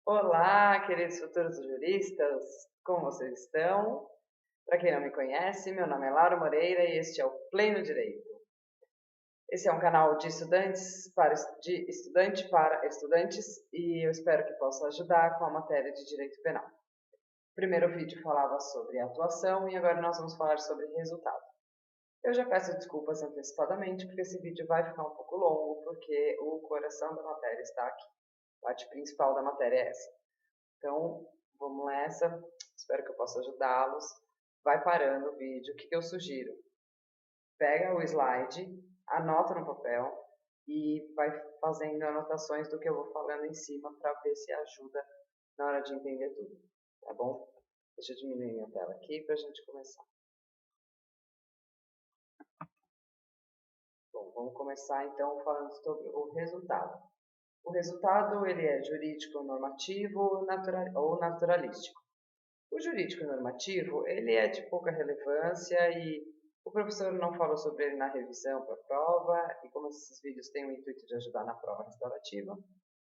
Olá, queridos futuros juristas, como vocês estão? Para quem não me conhece, meu nome é Laura Moreira e este é o Pleno Direito. Esse é um canal de estudante para estudantes e eu espero que possa ajudar com a matéria de Direito Penal. O primeiro vídeo falava sobre atuação e agora nós vamos falar sobre resultado. Eu já peço desculpas antecipadamente porque esse vídeo vai ficar um pouco longo porque o coração da matéria está aqui. A parte principal da matéria é essa. Então, vamos nessa. Espero que eu possa ajudá-los. Vai parando o vídeo. O que eu sugiro? Pega o slide, anota no papel e vai fazendo anotações do que eu vou falando em cima para ver se ajuda na hora de entender tudo. Tá bom? Deixa eu diminuir minha tela aqui para a gente começar. Bom, vamos começar então falando sobre o resultado. O resultado ele é jurídico normativo ou naturalístico. O jurídico normativo, ele é de pouca relevância e o professor não falou sobre ele na revisão para a prova, e como esses vídeos têm o intuito de ajudar na prova restaurativa,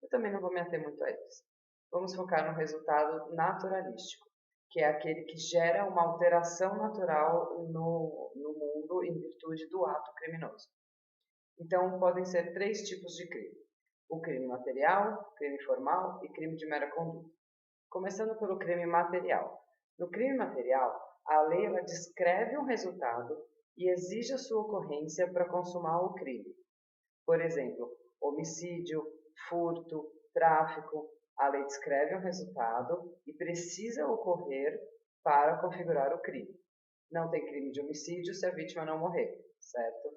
eu também não vou me ater muito a eles. Vamos focar no resultado naturalístico, que é aquele que gera uma alteração natural no mundo em virtude do ato criminoso. Então, podem ser três tipos de crime: o crime material, crime formal e crime de mera conduta. Começando pelo crime material. No crime material, a lei ela descreve um resultado e exige a sua ocorrência para consumar o crime. Por exemplo, homicídio, furto, tráfico. A lei descreve um resultado e precisa ocorrer para configurar o crime. Não tem crime de homicídio se a vítima não morrer, certo?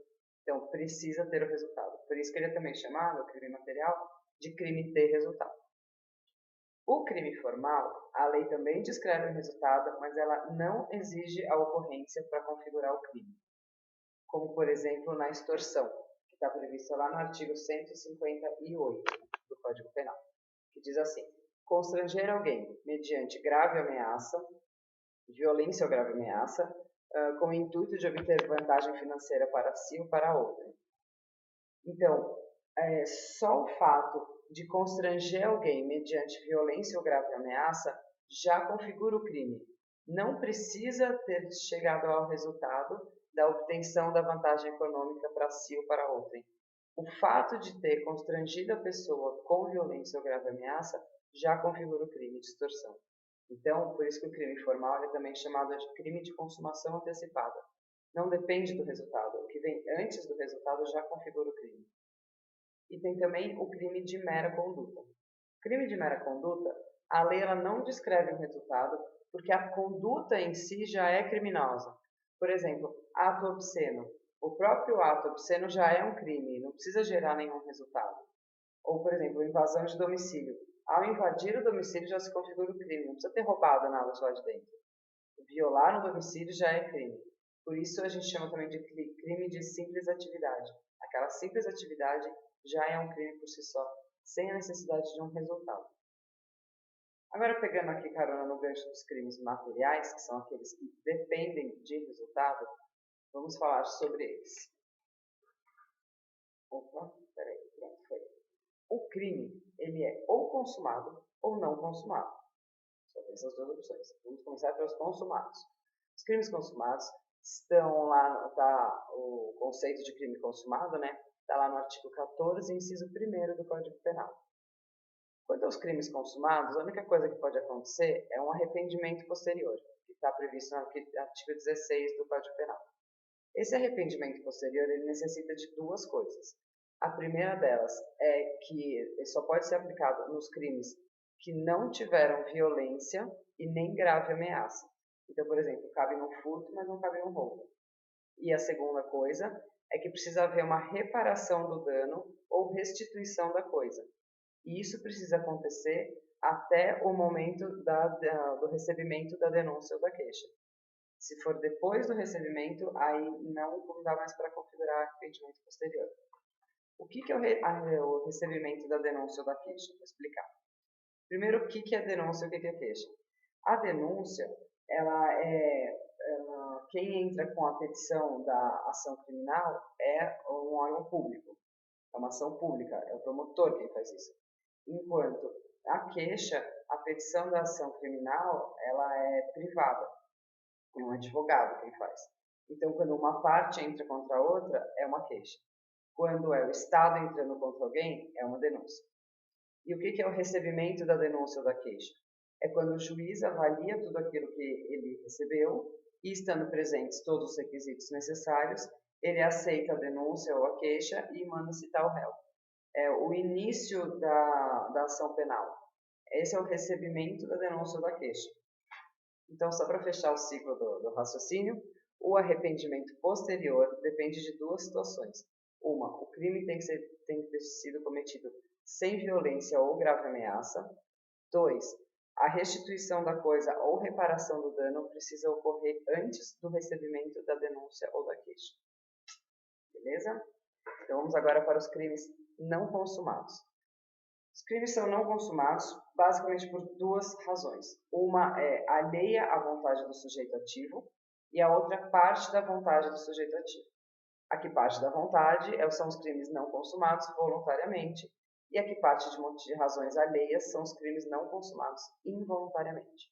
Então, precisa ter o resultado. Por isso que ele é também chamado, o crime material, de crime de resultado. O crime formal, a lei também descreve o resultado, mas ela não exige a ocorrência para configurar o crime. Como, por exemplo, na extorsão, que está prevista lá no artigo 158 do Código Penal, que diz assim: constranger alguém mediante grave ameaça, violência ou grave ameaça, com o intuito de obter vantagem financeira para si ou para outrem. Então, só o fato de constranger alguém mediante violência ou grave ameaça já configura o crime. Não precisa ter chegado ao resultado da obtenção da vantagem econômica para si ou para outrem. O fato de ter constrangido a pessoa com violência ou grave ameaça já configura o crime de extorsão. Então, por isso que o crime formal é também chamado de crime de consumação antecipada. Não depende do resultado. O que vem antes do resultado já configura o crime. E tem também o crime de mera conduta. Crime de mera conduta, a lei ela não descreve um resultado porque a conduta em si já é criminosa. Por exemplo, ato obsceno. O próprio ato obsceno já é um crime, não precisa gerar nenhum resultado. Ou, por exemplo, invasão de domicílio. Ao invadir o domicílio já se configura o crime, não precisa ter roubado nada de lá de dentro. Violar no domicílio já é crime. Por isso a gente chama também de crime de simples atividade. Aquela simples atividade já é um crime por si só, sem a necessidade de um resultado. Agora, pegando aqui carona no gancho dos crimes materiais, que são aqueles que dependem de resultado, vamos falar sobre eles. Opa, peraí, pronto, foi. O crime, ele é ou consumado ou não consumado. Só tem essas duas opções. Vamos começar pelos consumados. Os crimes consumados estão lá, tá o conceito de crime consumado, né? Está lá no artigo 14, inciso 1º do Código Penal. Quanto aos crimes consumados, a única coisa que pode acontecer é um arrependimento posterior, que está previsto no artigo 16 do Código Penal. Esse arrependimento posterior ele necessita de duas coisas. A primeira delas é que ele só pode ser aplicado nos crimes que não tiveram violência e nem grave ameaça. Então, por exemplo, cabe no furto, mas não cabe no roubo. E a segunda coisa é que precisa haver uma reparação do dano ou restituição da coisa. E isso precisa acontecer até o momento do recebimento da denúncia ou da queixa. Se for depois do recebimento, aí não dá mais para configurar arrependimento posterior. O que é o recebimento da denúncia ou da queixa? Vou explicar. Primeiro, o que é a denúncia e o que é a queixa? A denúncia, quem entra com a petição da ação criminal é um órgão público. É uma ação pública, é o promotor quem faz isso. Enquanto A queixa, a petição da ação criminal, ela é privada. É um advogado quem faz. Então, quando uma parte entra contra a outra, é uma queixa. Quando é o Estado entrando contra alguém, é uma denúncia. E o que é o recebimento da denúncia ou da queixa? É quando o juiz avalia tudo aquilo que ele recebeu e, estando presentes todos os requisitos necessários, ele aceita a denúncia ou a queixa e manda citar o réu. É o início da ação penal. Esse é o recebimento da denúncia ou da queixa. Então, só para fechar o ciclo do raciocínio, o arrependimento posterior depende de duas situações. Uma, o crime tem que ter sido cometido sem violência ou grave ameaça. 2, a restituição da coisa ou reparação do dano precisa ocorrer antes do recebimento da denúncia ou da queixa. Beleza? Então vamos agora para os crimes não consumados. Os crimes são não consumados basicamente por duas razões. Uma é alheia à vontade do sujeito ativo e a outra parte da vontade do sujeito ativo. A que parte da vontade são os crimes não consumados voluntariamente e a que parte de razões alheias são os crimes não consumados involuntariamente.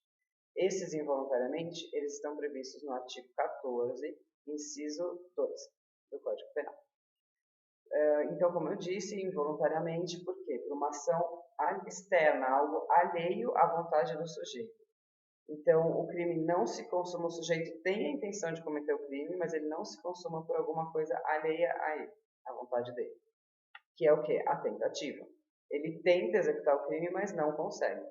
Esses involuntariamente, eles estão previstos no artigo 14, inciso 2 do Código Penal. Então, como eu disse, involuntariamente, por quê? Por uma ação externa, algo alheio à vontade do sujeito. Então, o crime não se consuma, o sujeito tem a intenção de cometer o crime, mas ele não se consuma por alguma coisa alheia a ele, à vontade dele. Que é o quê? A tentativa. Ele tenta executar o crime, mas não consegue.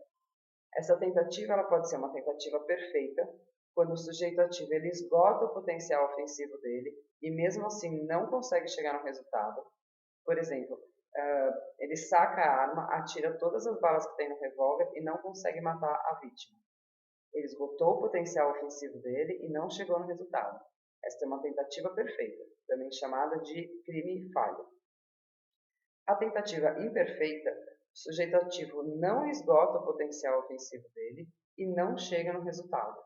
Essa tentativa ela pode ser uma tentativa perfeita, quando o sujeito ativo ele esgota o potencial ofensivo dele e mesmo assim não consegue chegar no resultado. Por exemplo, ele saca a arma, atira todas as balas que tem no revólver e não consegue matar a vítima. Ele esgotou o potencial ofensivo dele e não chegou no resultado. Esta é uma tentativa perfeita, também chamada de crime falho. A tentativa imperfeita, o sujeito ativo não esgota o potencial ofensivo dele e não chega no resultado.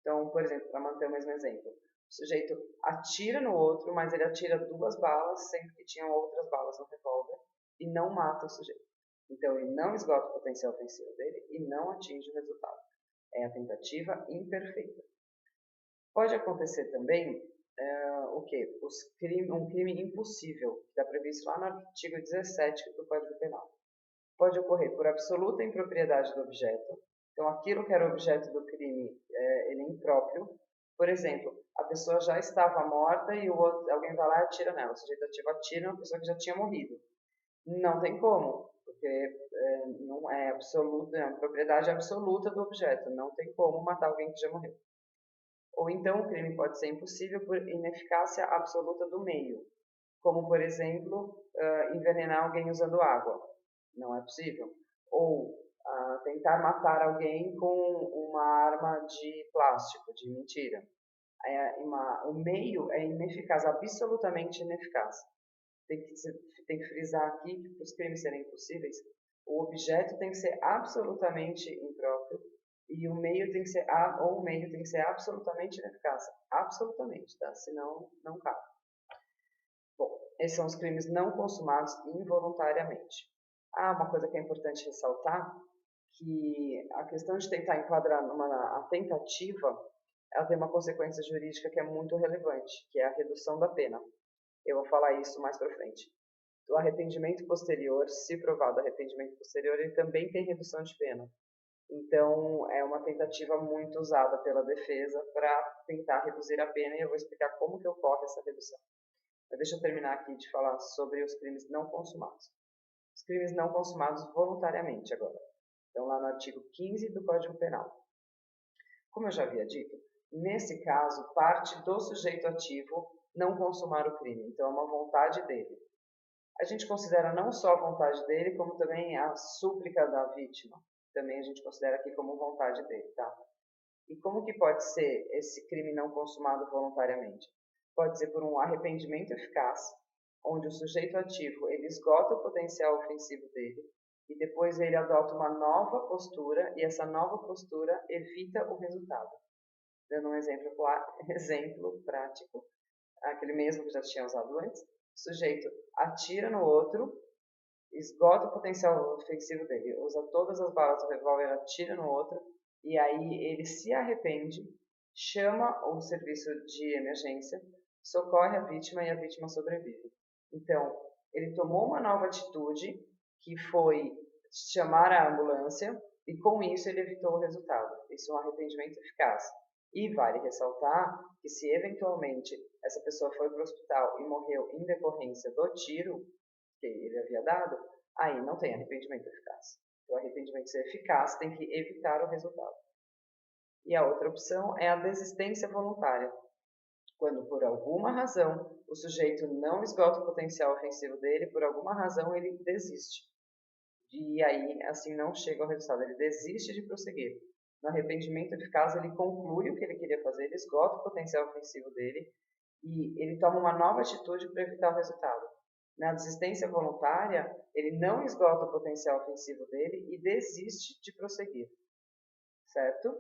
Então, por exemplo, para manter o mesmo exemplo, o sujeito atira no outro, mas ele atira 2 balas, sendo que tinham outras balas no revólver, e não mata o sujeito. Então, ele não esgota o potencial ofensivo dele e não atinge o resultado. É a tentativa imperfeita. Pode acontecer também o quê? Um crime impossível, que está previsto lá no artigo 17 do Código Penal. Pode ocorrer por absoluta impropriedade do objeto. Então, aquilo que era objeto do crime, ele é impróprio. Por exemplo, a pessoa já estava morta e alguém vai lá e atira nela. O sujeito ativo atira na pessoa que já tinha morrido. Não tem como, porque não é absoluta, é uma propriedade absoluta do objeto. Não tem como matar alguém que já morreu. Ou então o crime pode ser impossível por ineficácia absoluta do meio, como, por exemplo, envenenar alguém usando água. Não é possível. Ou tentar matar alguém com uma arma de plástico, de mentira. O meio é ineficaz, absolutamente ineficaz. Tem que frisar aqui que para os crimes serem possíveis, o objeto tem que ser absolutamente impróprio e o meio tem que ser absolutamente ineficaz. Absolutamente, tá? Senão não cabe. Bom, esses são os crimes não consumados involuntariamente. Uma coisa que é importante ressaltar, que a questão de tentar enquadrar a tentativa, ela tem uma consequência jurídica que é muito relevante, que é a redução da pena. Eu vou falar isso mais para frente. O arrependimento posterior, se provado arrependimento posterior, ele também tem redução de pena. Então, é uma tentativa muito usada pela defesa para tentar reduzir a pena e eu vou explicar como que ocorre essa redução. Mas deixa eu terminar aqui de falar sobre os crimes não consumados. Os crimes não consumados voluntariamente agora. Então, lá no artigo 15 do Código Penal. Como eu já havia dito, nesse caso, parte do sujeito ativo não consumar o crime. Então, é uma vontade dele. A gente considera não só a vontade dele, como também a súplica da vítima. Também a gente considera aqui como vontade dele, tá? E como que pode ser esse crime não consumado voluntariamente? Pode ser por um arrependimento eficaz, onde o sujeito ativo ele esgota o potencial ofensivo dele e depois ele adota uma nova postura e essa nova postura evita o resultado. Dando um exemplo prático, aquele mesmo que já tinha usado antes, o sujeito atira no outro esgota o potencial ofensivo dele, usa todas as balas do revólver, atira no outro, e aí ele se arrepende, chama o serviço de emergência, socorre a vítima e a vítima sobrevive. Então, ele tomou uma nova atitude, que foi chamar a ambulância, e com isso ele evitou o resultado. Isso é um arrependimento eficaz. E vale ressaltar que se eventualmente essa pessoa foi para o hospital e morreu em decorrência do tiro que ele havia dado, aí não tem arrependimento eficaz. O arrependimento ser eficaz tem que evitar o resultado. E a outra opção é a desistência voluntária, quando por alguma razão o sujeito não esgota o potencial ofensivo dele, por alguma razão ele desiste. E aí, assim, não chega ao resultado, ele desiste de prosseguir. No arrependimento eficaz, ele conclui o que ele queria fazer, ele esgota o potencial ofensivo dele e ele toma uma nova atitude para evitar o resultado. Na desistência voluntária, ele não esgota o potencial ofensivo dele e desiste de prosseguir. Certo?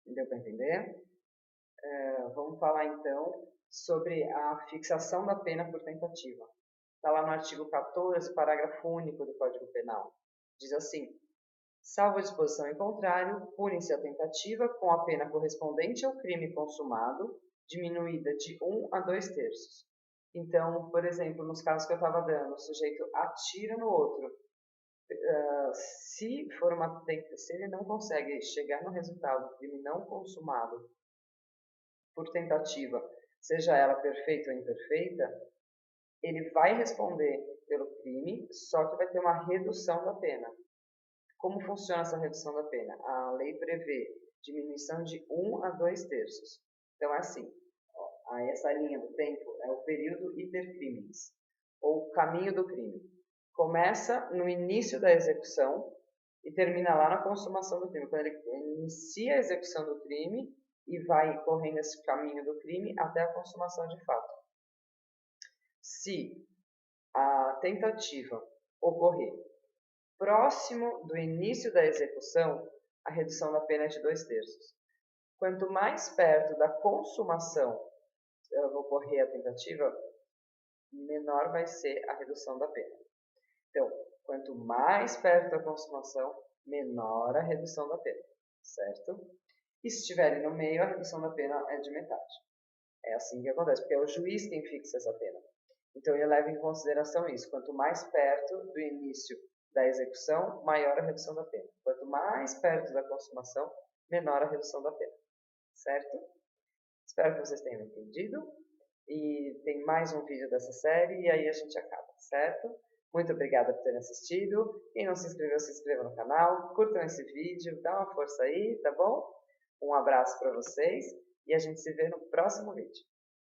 Deu para entender? Vamos falar então sobre a fixação da pena por tentativa. Está lá no artigo 14, parágrafo único do Código Penal. Diz assim: salvo a disposição em contrário, pune-se a tentativa com a pena correspondente ao crime consumado, diminuída de 1 a 2/3. Então, por exemplo, nos casos que eu estava dando, o sujeito atira no outro. Se ele não consegue chegar no resultado do crime não consumado por tentativa, seja ela perfeita ou imperfeita, ele vai responder pelo crime, só que vai ter uma redução da pena. Como funciona essa redução da pena? A lei prevê diminuição de 1 a 2/3. Então, é assim, essa linha do tempo é o período iter criminis, ou caminho do crime. Começa no início da execução e termina lá na consumação do crime. Quando ele inicia a execução do crime e vai correndo esse caminho do crime até a consumação de fato. Se a tentativa ocorrer próximo do início da execução, a redução da pena é de 2/3. Quanto mais perto da consumação ocorrer a tentativa, menor vai ser a redução da pena. Então, quanto mais perto da consumação, menor a redução da pena, certo? E se estiverem no meio, a redução da pena é de metade. É assim que acontece, porque é o juiz quem fixa essa pena. Então, ele leva em consideração isso. Quanto mais perto do início da execução, maior a redução da pena. Quanto mais perto da consumação, menor a redução da pena. Certo? Espero que vocês tenham entendido. E tem mais um vídeo dessa série e aí a gente acaba, certo? Muito obrigada por terem assistido. Quem não se inscreveu, se inscreva no canal. Curtam esse vídeo, dá uma força aí, tá bom? Um abraço para vocês e a gente se vê no próximo vídeo.